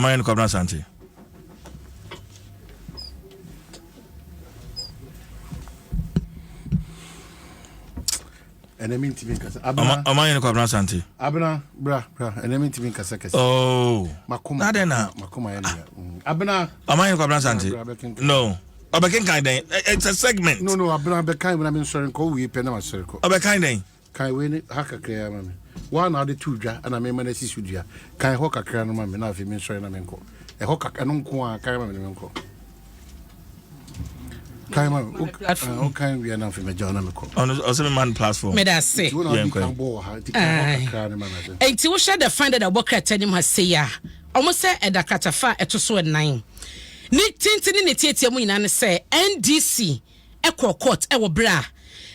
Amaye no kwabna sante. Enemy TV kasa. Amaye no kwabna sante. Abena bra enemy TV kasa kasa. Oh. Makoma. Adena. Makoma ya. Abena Amaye no kwabna sante. No. Obekan den. It's a segment. No, abena bekan when I'm sorry ko we pe na sorry ko. Obekan den. Kai we ni hakakra ya mame. One out the two dwa ana me ma na sisu dua. Kai ho kakra no mame na afi me sorry na me nko. E ho kakra no nko a kai mame me nko. Kai mame. O kai we na afi me jona me ko. On man platform. Me da say. Enti wo share the find that abokra tanim ha say ya. Omo say edakatafa etoso 9. Ni tintini ne tietia mu nyina ne say NDC ekọ court e wo bra.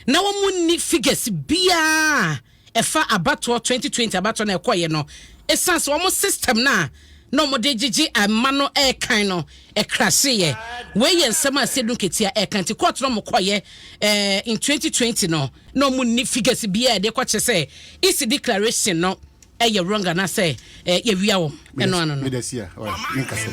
Na wo mu ni figures bia efa abato 2020 abato na ekoye no essence wo system na no mo de gigi amano e kan no e crashe ye we ye nsema ASIEDU NKETIA e kan ti court no mo koye in 2020 no mo ni figures bia de kwache say is declaration no e ye wrong na say ye wia wo no me dey see o nka so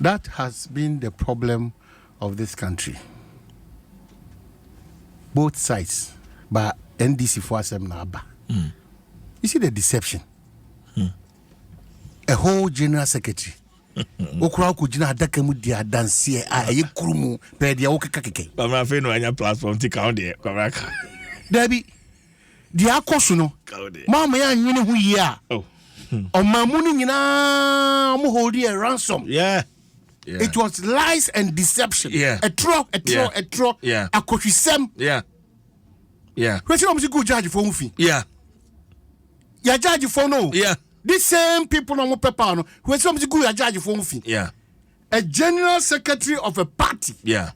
That has been the problem of this country. Both sides, but NDC for them na aba. You see the deception. A whole general secretary. Okura ko jina adaka mu dia danse a ye kurumu pe dia wo kekeke. Ba ma fe no anya platform ti count there kwabaka. Dabi dia akoso no. Mama ya nwene hu yi a. Oh. Omamu ni nyina mo hold a ransom. Yeah. It was lies and deception. Yeah. A tro. Yeah. Akoshisem. Yeah. Yeah. Where's you go judge for unfi? Yeah. Ya judge for no. Yeah. These same people on paper no. Where's you go ya judge for unfi? Yeah. A general secretary of a party. Yeah.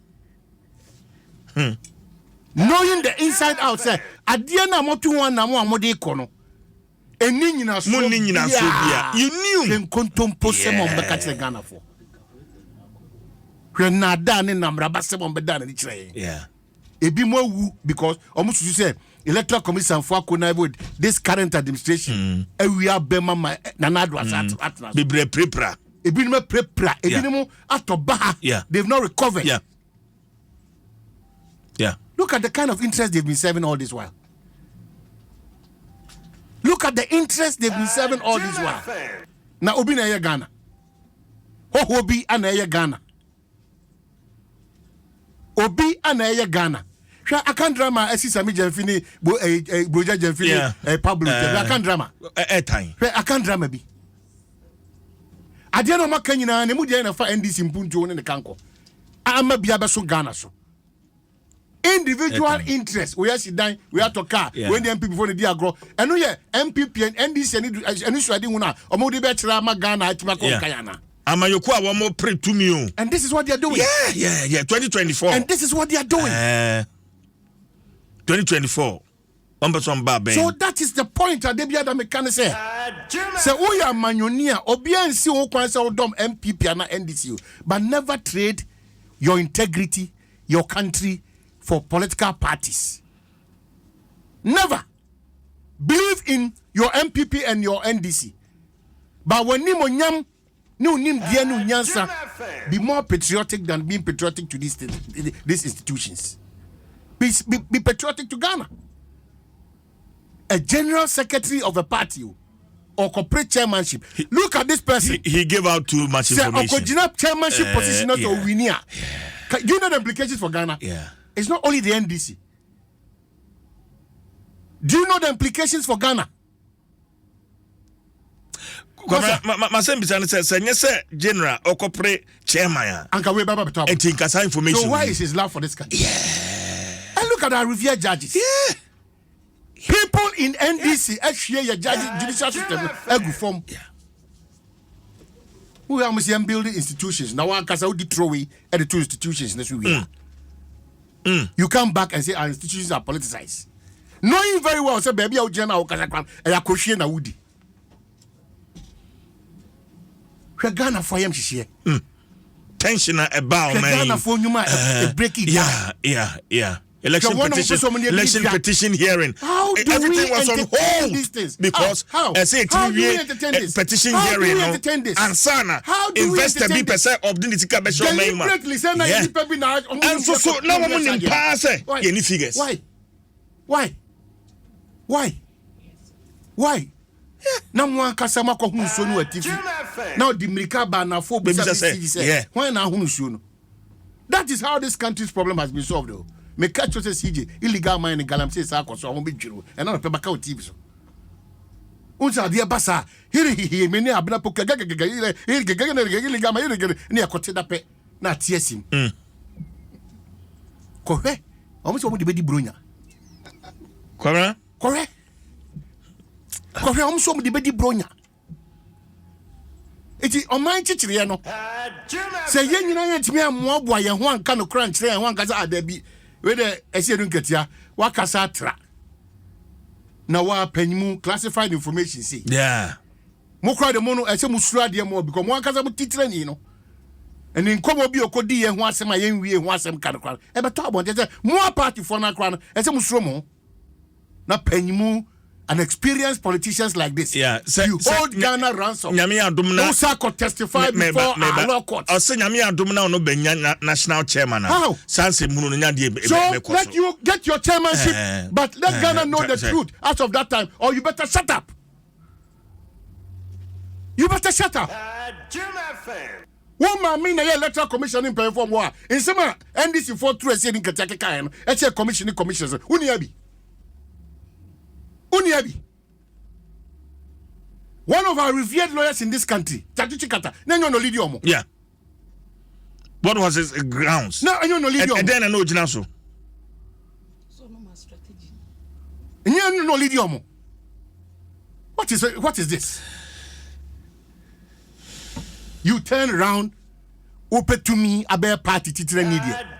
Knowing the inside out say adiana motu wan na mo amode ikono. Eni nyina so bia. You knew. En kontompo semon beka kire Ghana for. Hwe na da ne namraba semon be da na kire. Yeah. Ebi mo wu because almost you say electoral commission for akona with this current administration we are bema na nadu asat. Bibre prepra. Ebi no prepra, ebi no atoba. Yeah. They've not recovered. Yeah. Yeah. Look at the kind of interest they've been serving all this while. Look at the interest they've been serving all this while. Now, Obi na ye Ghana. Obi ana ye Ghana. Obi ana ye Ghana. I can't drama. I see Sami Jemfini, Broja Jemfini, Pablo. I can't drama. Time. I can't drama be. I didn't know Makanyina and Mudia for NDC in Punjo and the Kanko. I'm a Biabaso Ghana. So. Individual interest. We are sitting, we are to car. When the MP before the dia grow. And we MPP and NDC and issue I didn't want to. Or Modi Betra Magana, Timako Kayana. Amayokwa one more pray to me. And this is what they are doing. Yeah. 2024. And this is what they are doing. 2024. So that is the point that Debbie Adam can say. Say, oh, yeah, Manonia, Obian see who can say, Adom MPP and NDC, but never trade your integrity, your country for political parties. Never. Believe in your MPP and your NDC. But when Nimo Nyam, no Nim Dianu Nyansa, be more patriotic than being patriotic to these institutions. Be patriotic to Ghana. A general secretary of a party or corporate chairmanship. Look at this person. He gave out too much information. Chairmanship position not a winner. Do you know the implications for Ghana? Yeah. It's not only the NDC. Do you know the implications for Ghana? General or corporate chairman. So why is his love for this country? Yeah. And look at our revered judges. Yeah. People in NDC actually your judicial system form. Yeah. We are building institutions. Now one can throw away at the two institutions next week. You come back and say our institutions are politicized. Knowing very well, say baby, I'll join our Kazakwan and Yakoshi and Woody. hwe Ghana for yam hihie tension about man Ghana for nyuma break it down yeah election petition hearing everything was on hold because I say petition hearing and sana investor be percent of the tika be show man and so now woman in pass any figures why na mwa kasa mako hu nsuo no atifi now the mirika ba na fo be say why na hu nsuo no. That is how this country's problem has been solved though. Me catch you say CJ illegal mining galamsey sa akoso ho be dwiro e na pe baka o TV so unsa de basa hiri me ni abna poka gagaga illegal mining ni akote da pe na tiesim ko he o mo so mo de bedi bronya kwara correct ko he o mo so mo de bedi bronya eti o man chichire no se ye nyina ye timi amoaboa ye ho anka no kra nchire ye ho anka za adabi we de ASIEDU nketia wakasa tra na wa panyimu classified information see mo kra de mo no ese musura de mo because mo akasa mo titire ni no eni nkomo bi okodi ye ho asem aye nwie ho asem ka no kra e beto abonte se mo party for na kra no ese musuro mo na panyimu and experienced politicians like this. Yeah, you hold Ghana ransom. Nyami adumna. Musa could testify before our law court. I say Nyami adumna no be national chairman. How? Sanse munu nyadi. So let you get your chairmanship, but let Ghana know the truth as of that time, or you better shut up. You better shut up. One man na electoral commission in perform wa. In some NDC for through ASIEDU nketiake kan no. Eche commissions. Uniabi. One of our revered lawyers in this country, Tatuchi Kata, Nanyo no Lidiomo. Yeah. What was his grounds? No, no Lidiomo. And then I know Jinaso. So no more strategy. No Lidiomo. What is this? You turn around, open to me, a bear party, titre media.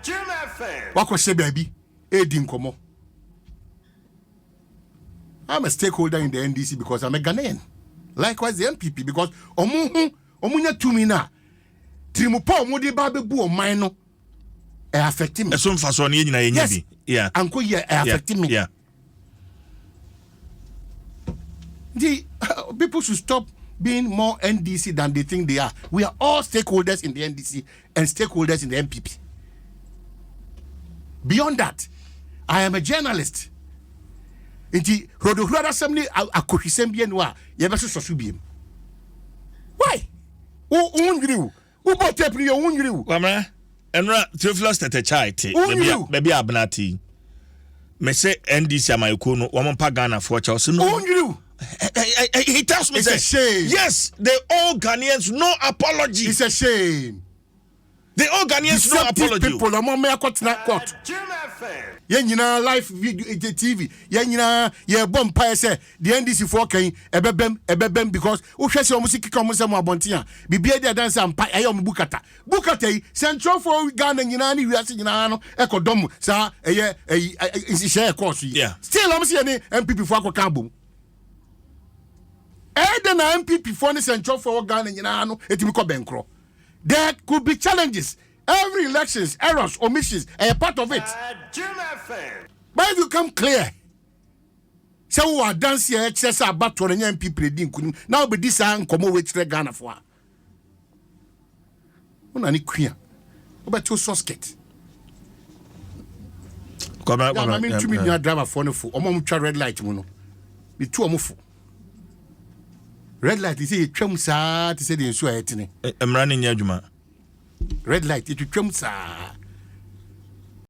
Wako she baby, Edim Komo. I'm a stakeholder in the NDC because I'm a Ghanaian. Likewise, the MPP because omunya tumi na trimupo omudi ba bebu o man no e affect me. Eso mfaso na nyina yenya bi. Yeah. Anko ye affect me. Yeah. The people should stop being more NDC than they think they are. We are all stakeholders in the NDC and stakeholders in the MPP. Beyond that, I am a journalist. Inti rodo assembly akohwisem bia no a ye be soso biem. Why? Unwiriu. Ubo tape ni unwiriu. Kwamra enra Theophilus Tetechai te baby abnati. Me say NDC amayeko no wo mpa Ghana for cha so no. Unwiriu. He tells me it's a shame. Yes, they all Ghanaians no apology. It's a shame. They all Ghanaians no apology. People am me akot court. Ye nyina live video TV ye nyina ye bom pa say the NDC for kan ebebem because wo hwese omo sikika omo sem abonten a bibia dia dance ampa aye omo bukata yi central for Ghana nyina ni wiase nyina no ekodom sa eye share course yi still omo se ne MPP for akoka bom na MPP for ne central for Ghana nyina no etimi ko benkro. There could be challenges. Every elections, errors, omissions, a part of it. But if you come clear, so we are dancing here, excess about 20 people didn't now be this and come over to Ghana for. Only queer. About two soskets. Come on, I mean, 2 million driver for no fool. Red light, mono. Be 2 omufu. Red light is a chum sa to say the insurer. I'm running Yajuma. Red light, it will come, sir.